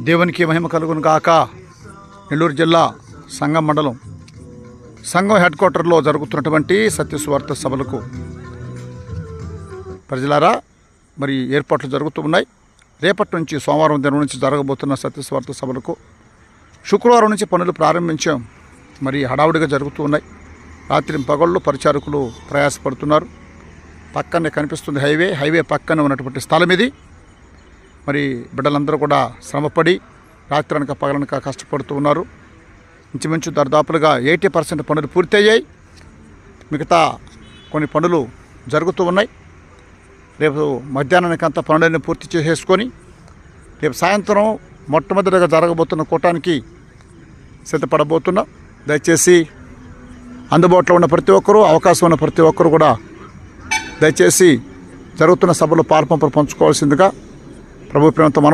దేవునికి మహిమ కలుగును గాక. నెల్లూరు జిల్లా సంగం మండలం సంఘం హెడ్ క్వార్టర్లో జరుగుతున్నటువంటి సత్యసువార్త సభలకు ప్రజలారా మరి ఏర్పాట్లు జరుగుతూ ఉన్నాయి. రేపటి నుంచి సోమవారం దినం నుంచి జరగబోతున్న సత్యసువార్త సభలకు శుక్రవారం నుంచి పనులు ప్రారంభించాం. మరి హడావుడిగా జరుగుతూ ఉన్నాయి. రాత్రి పగళ్ళు పరిచారకులు ప్రయాసపడుతున్నారు. పక్కనే కనిపిస్తుంది హైవే పక్కనే ఉన్నటువంటి స్థలం ఇది. మరి బిడ్డలందరూ కూడా శ్రమపడి రాత్రి అనక పగలనక కష్టపడుతూ ఉన్నారు. ఇంచుమించు దాదాపులుగా 80% పనులు పూర్తయ్యాయి. మిగతా కొన్ని పనులు జరుగుతూ ఉన్నాయి. రేపు మధ్యాహ్నానికి అంతా పనులన్నీ పూర్తి చేసేసుకొని రేపు సాయంత్రం మొట్టమొదటిగా జరగబోతున్న కూటానికి సిద్ధపడబోతున్నాం. దయచేసి అందుబాటులో ఉన్న ప్రతి ఒక్కరూ, అవకాశం ఉన్న ప్రతి ఒక్కరు కూడా దయచేసి జరుగుతున్న సభలో పాల్పంపులు పంచుకోవాల్సిందిగా ప్రభు ప్రేమతో మనం